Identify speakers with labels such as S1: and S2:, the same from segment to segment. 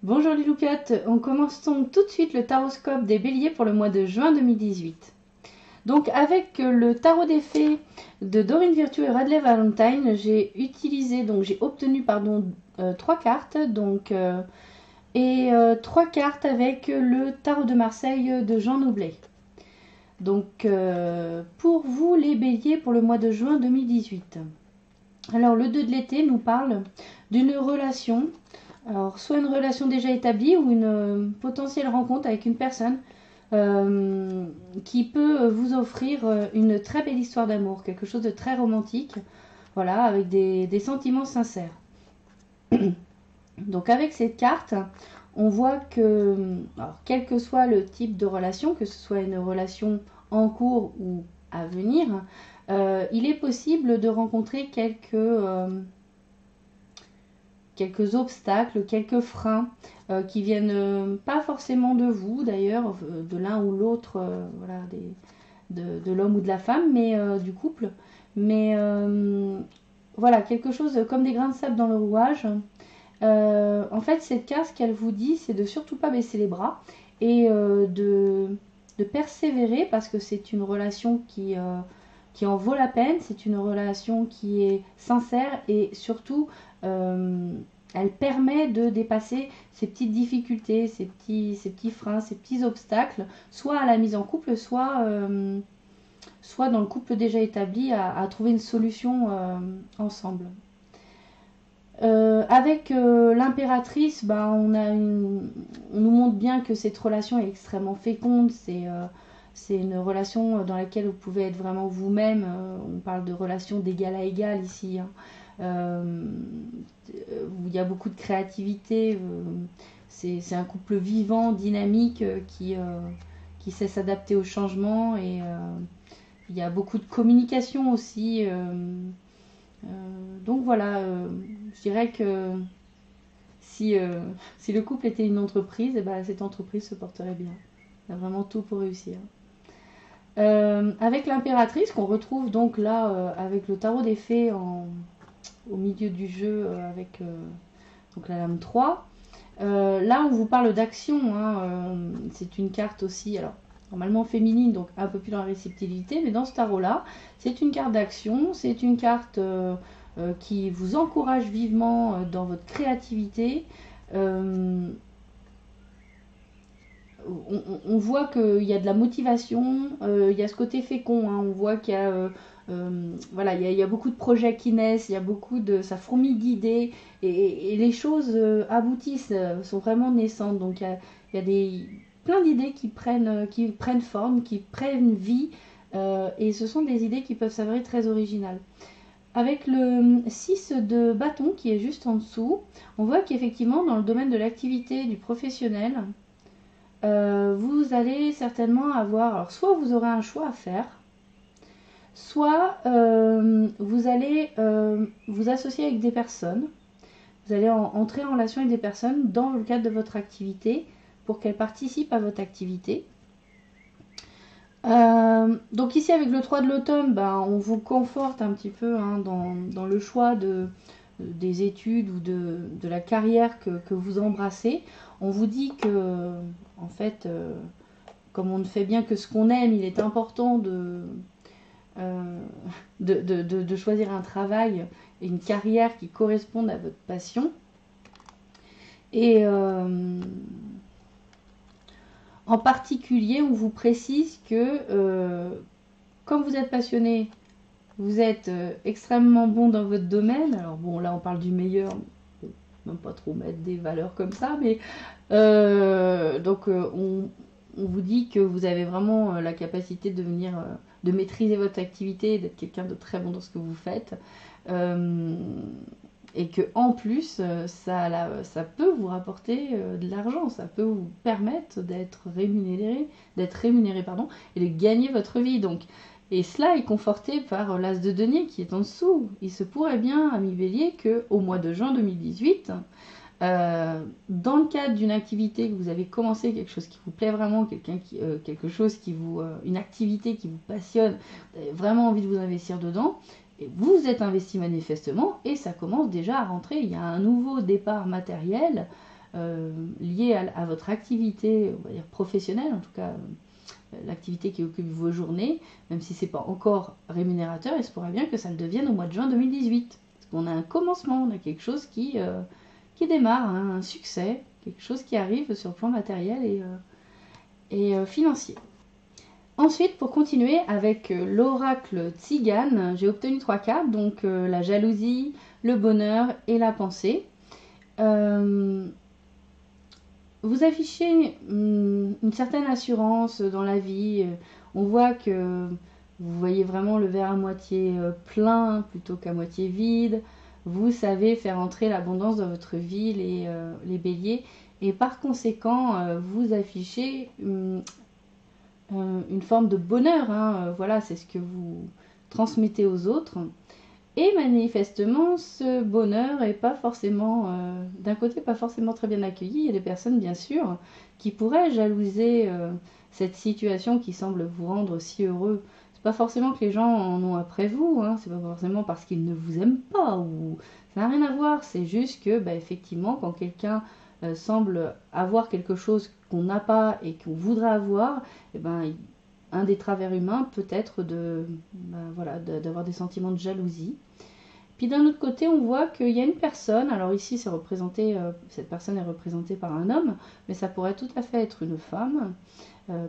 S1: Bonjour les louquettes, on commence donc tout de suite le taroscope des béliers pour le mois de juin 2018. Donc avec le tarot des fées de Doreen Virtue et Radley Valentine, j'ai obtenu trois cartes et trois cartes avec le tarot de Marseille de Jean Noblet. Donc pour vous les béliers pour le mois de juin 2018. Alors le 2 de l'été nous parle d'une relation. Alors, soit une relation déjà établie ou une potentielle rencontre avec une personne qui peut vous offrir une très belle histoire d'amour, quelque chose de très romantique, voilà, avec des sentiments sincères. Donc avec cette carte, on voit que, alors, quel que soit le type de relation, que ce soit une relation en cours ou à venir, il est possible de rencontrer quelques obstacles, quelques freins qui viennent pas forcément de vous d'ailleurs, de l'un ou l'autre, voilà, de l'homme ou de la femme, mais du couple. Mais voilà, quelque chose comme des grains de sable dans le rouage. En fait, cette carte, ce qu'elle vous dit, c'est de surtout pas baisser les bras et de persévérer parce que c'est une relation qui en vaut la peine, c'est une relation qui est sincère et surtout elle permet de dépasser ces petites difficultés, ces petits freins, ces petits obstacles, soit à la mise en couple, soit dans le couple déjà établi à trouver une solution ensemble. Avec l'impératrice, on nous montre bien que cette relation est extrêmement féconde. C'est une relation dans laquelle vous pouvez être vraiment vous-même. On parle de relation d'égal à égal ici. Il y a beaucoup de créativité. C'est un couple vivant, dynamique, qui sait s'adapter au changement. Et il y a beaucoup de communication aussi. Donc voilà, je dirais que si le couple était une entreprise, cette entreprise se porterait bien. Il y a vraiment tout pour réussir. Avec l'impératrice qu'on retrouve donc là avec le tarot des fées au milieu du jeu avec donc la lame 3. Là on vous parle d'action, c'est une carte aussi, alors normalement féminine, donc un peu plus dans la réceptivité, mais dans ce tarot là c'est une carte d'action, c'est une carte qui vous encourage vivement dans votre créativité. On voit qu'il y a de la motivation, il y a ce côté fécond, on voit qu'il y a voilà, il y a beaucoup de projets qui naissent, il y a beaucoup de, ça fourmille d'idées et les choses aboutissent, sont vraiment naissantes. Donc il y a plein d'idées qui prennent forme, qui prennent vie et ce sont des idées qui peuvent s'avérer très originales. Avec le 6 de bâton qui est juste en dessous, on voit qu'effectivement dans le domaine de l'activité du professionnel, vous allez certainement avoir, alors soit vous aurez un choix à faire, soit vous allez vous associer avec des personnes, vous allez entrer en relation avec des personnes dans le cadre de votre activité pour qu'elles participent à votre activité. Donc ici avec le 3 de l'automne, on vous conforte un petit peu dans le choix des études ou de la carrière que vous embrassez. On vous dit que en fait comme on ne fait bien que ce qu'on aime, il est important de choisir un travail et une carrière qui correspondent à votre passion. Et en particulier, on vous précise que comme vous êtes passionné, vous êtes extrêmement bon dans votre domaine. Alors bon, là on parle du meilleur, même pas trop mettre des valeurs comme ça, mais on vous dit que vous avez vraiment la capacité de maîtriser votre activité et d'être quelqu'un de très bon dans ce que vous faites. Et que en plus, ça peut vous rapporter de l'argent, ça peut vous permettre d'être rémunéré, et de gagner votre vie. Donc, et cela est conforté par l'as de denier qui est en dessous. Il se pourrait bien, ami Bélier, qu'au mois de juin 2018, dans le cadre d'une activité que vous avez commencé, quelque chose qui vous plaît vraiment, quelque chose une activité qui vous passionne, vous avez vraiment envie de vous investir dedans, et vous vous êtes investi manifestement et ça commence déjà à rentrer. Il y a un nouveau départ matériel liées à votre activité, on va dire professionnelle, en tout cas l'activité qui occupe vos journées, même si ce n'est pas encore rémunérateur, il se pourrait bien que ça le devienne au mois de juin 2018. Parce qu'on a un commencement, on a quelque chose qui démarre, hein, un succès, quelque chose qui arrive sur le plan matériel et financier. Ensuite, pour continuer avec l'oracle Tzigane, j'ai obtenu 3 cartes, donc la jalousie, le bonheur et la pensée. Vous affichez une certaine assurance dans la vie. On voit que vous voyez vraiment le verre à moitié plein plutôt qu'à moitié vide. Vous savez faire entrer l'abondance dans votre vie, les béliers. Et par conséquent, vous affichez une forme de bonheur. Hein. Voilà, c'est ce que vous transmettez aux autres. Et manifestement, ce bonheur est pas forcément, d'un côté, pas forcément très bien accueilli. Il y a des personnes, bien sûr, qui pourraient jalouser cette situation qui semble vous rendre si heureux. C'est pas forcément que les gens en ont après vous, hein. C'est pas forcément parce qu'ils ne vous aiment pas, ou ça n'a rien à voir. C'est juste que, effectivement, quand quelqu'un semble avoir quelque chose qu'on n'a pas et qu'on voudrait avoir, un des travers humains peut être d'avoir des sentiments de jalousie. Puis d'un autre côté, on voit qu'il y a une personne, alors ici c'est représenté, cette personne est représentée par un homme, mais ça pourrait tout à fait être une femme,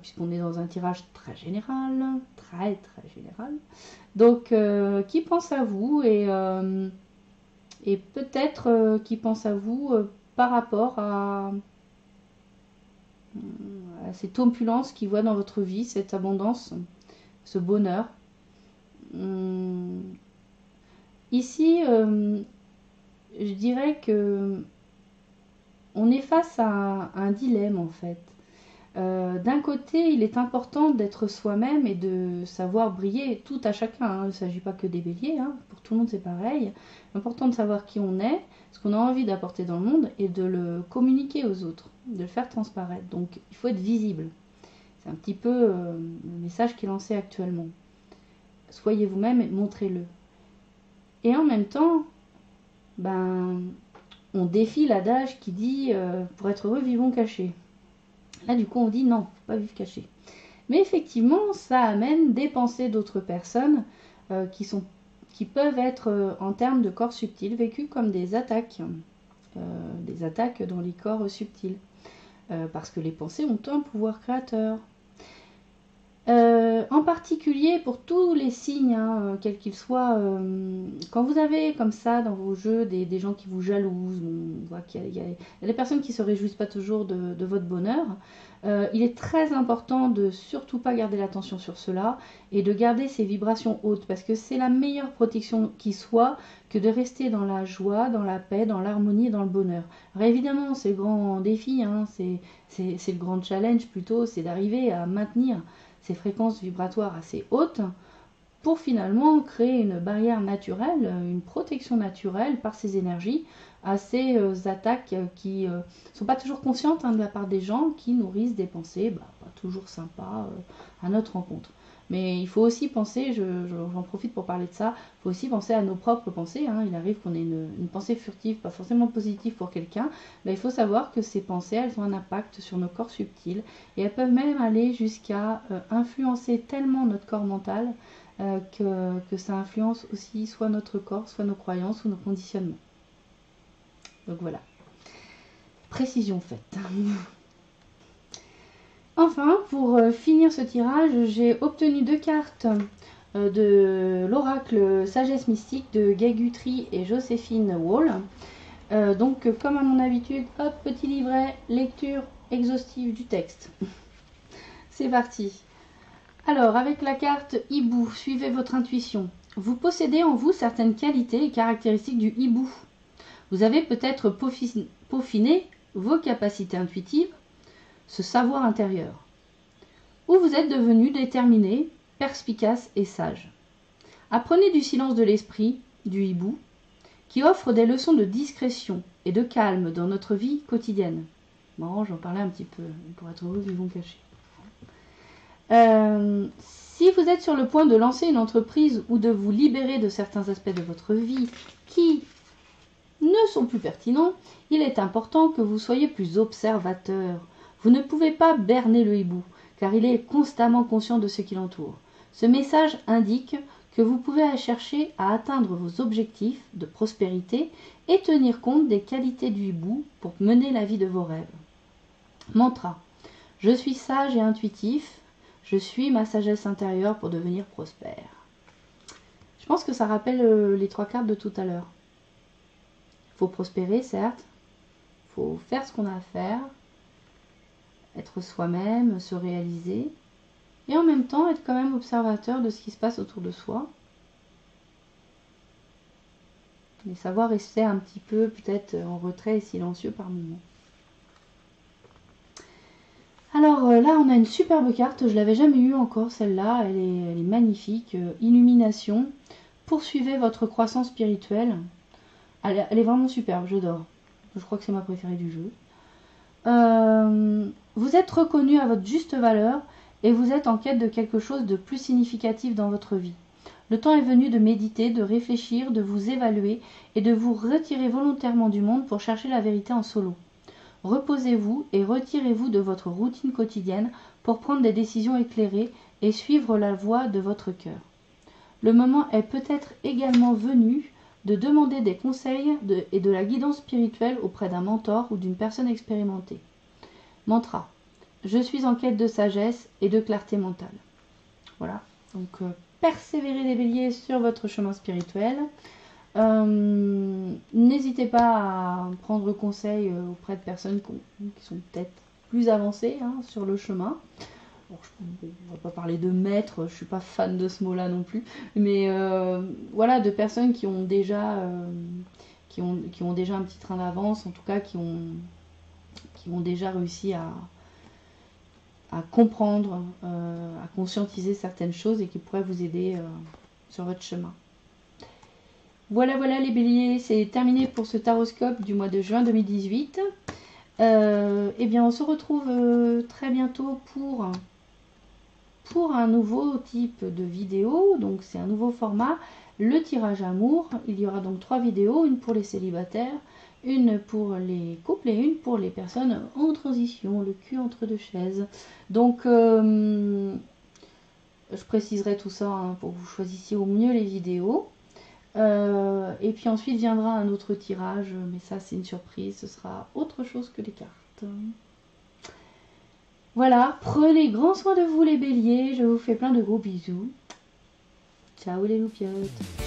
S1: puisqu'on est dans un tirage très général, très général. Donc qui pense à vous et peut-être qui pense à vous par rapport à cette opulence qu'il voit dans votre vie, cette abondance, ce bonheur. Ici, je dirais que on est face à un dilemme en fait. D'un côté, il est important d'être soi-même et de savoir briller tout à chacun. Hein. Il ne s'agit pas que des béliers, hein. Pour tout le monde c'est pareil. Important de savoir qui on est, ce qu'on a envie d'apporter dans le monde et de le communiquer aux autres, de le faire transparaître. Donc il faut être visible. C'est un petit peu le message qui est lancé actuellement. Soyez vous-même et montrez-le. Et en même temps, on défie l'adage qui dit pour être heureux, vivons cachés. Là, du coup, on dit non, faut pas vivre caché. Mais effectivement, ça amène des pensées d'autres personnes qui peuvent être, en termes de corps subtils, vécues comme des attaques dans les corps subtils. Parce que les pensées ont un pouvoir créateur. En particulier pour tous les signes, hein, quels qu'ils soient, quand vous avez comme ça dans vos jeux des gens qui vous jalousent, on voit qu'il y a des personnes qui ne se réjouissent pas toujours de votre bonheur, il est très important de surtout pas garder l'attention sur cela et de garder ces vibrations hautes parce que c'est la meilleure protection qui soit que de rester dans la joie, dans la paix, dans l'harmonie et dans le bonheur. Alors évidemment, c'est le grand défi, hein, c'est le grand challenge plutôt, c'est d'arriver à maintenir ces fréquences vibratoires assez hautes pour finalement créer une barrière naturelle, une protection naturelle par ces énergies à ces attaques qui ne sont pas toujours conscientes de la part des gens qui nourrissent des pensées pas toujours sympas à notre rencontre. Mais il faut aussi penser, j'en profite pour parler de ça, il faut aussi penser à nos propres pensées. Hein. Il arrive qu'on ait une pensée furtive, pas forcément positive pour quelqu'un, mais il faut savoir que ces pensées, elles ont un impact sur nos corps subtils et elles peuvent même aller jusqu'à influencer tellement notre corps mental que ça influence aussi soit notre corps, soit nos croyances ou nos conditionnements. Donc voilà, précision faite. Enfin, pour finir ce tirage, j'ai obtenu 2 cartes de l'oracle Sagesse Mystique de Gay Guthrie et Joséphine Wall. Donc, comme à mon habitude, hop, petit livret, lecture exhaustive du texte. C'est parti. Alors, avec la carte hibou, suivez votre intuition. Vous possédez en vous certaines qualités et caractéristiques du hibou. Vous avez peut-être peaufiné vos capacités intuitives, ce savoir intérieur. Ou vous êtes devenu déterminé, perspicace et sage. Apprenez du silence de l'esprit, du hibou, qui offre des leçons de discrétion et de calme dans notre vie quotidienne. Bon, j'en parlais un petit peu, pour être heureux, vivons cachés. Si vous êtes sur le point de lancer une entreprise ou de vous libérer de certains aspects de votre vie qui ne sont plus pertinents, il est important que vous soyez plus observateur. Vous ne pouvez pas berner le hibou, car il est constamment conscient de ce qui l'entoure. Ce message indique que vous pouvez chercher à atteindre vos objectifs de prospérité et tenir compte des qualités du hibou pour mener la vie de vos rêves. Mantra. Je suis sage et intuitif. Je suis ma sagesse intérieure pour devenir prospère. Je pense que ça rappelle les 3 cartes de tout à l'heure. Il faut prospérer, certes. Il faut faire ce qu'on a à faire. Être soi-même, se réaliser. Et en même temps, être quand même observateur de ce qui se passe autour de soi. Et savoir rester un petit peu, peut-être en retrait et silencieux par moments. Alors là, on a une superbe carte. Je l'avais jamais eue encore, celle-là. Elle est magnifique. Illumination. Poursuivez votre croissance spirituelle. Elle est vraiment superbe, j'adore. Je crois que c'est ma préférée du jeu. Vous êtes reconnu à votre juste valeur et vous êtes en quête de quelque chose de plus significatif dans votre vie. Le temps est venu de méditer, de réfléchir, de vous évaluer et de vous retirer volontairement du monde pour chercher la vérité en solo. Reposez-vous et retirez-vous de votre routine quotidienne pour prendre des décisions éclairées et suivre la voie de votre cœur. Le moment est peut-être également venu de demander des conseils et de la guidance spirituelle auprès d'un mentor ou d'une personne expérimentée. Mantra. Je suis en quête de sagesse et de clarté mentale. Voilà. Donc, persévérez les béliers sur votre chemin spirituel. N'hésitez pas à prendre conseil auprès de personnes qui sont peut-être plus avancées sur le chemin. Bon, on va pas parler de maître, je suis pas fan de ce mot-là non plus, mais voilà, de personnes qui ont déjà un petit train d'avance, en tout cas qui ont déjà réussi à comprendre, à conscientiser certaines choses et qui pourraient vous aider sur votre chemin. Voilà les béliers, c'est terminé pour ce taroscope du mois de juin 2018. Eh bien, on se retrouve très bientôt pour un nouveau type de vidéo. Donc, c'est un nouveau format, le tirage amour. Il y aura donc 3 vidéos, une pour les célibataires, une pour les couples et une pour les personnes en transition, le cul entre 2 chaises. Donc, je préciserai tout ça pour que vous choisissiez au mieux les vidéos. Et puis ensuite viendra un autre tirage, mais ça c'est une surprise, ce sera autre chose que les cartes. Voilà, prenez grand soin de vous les béliers, je vous fais plein de gros bisous. Ciao les loupiotes.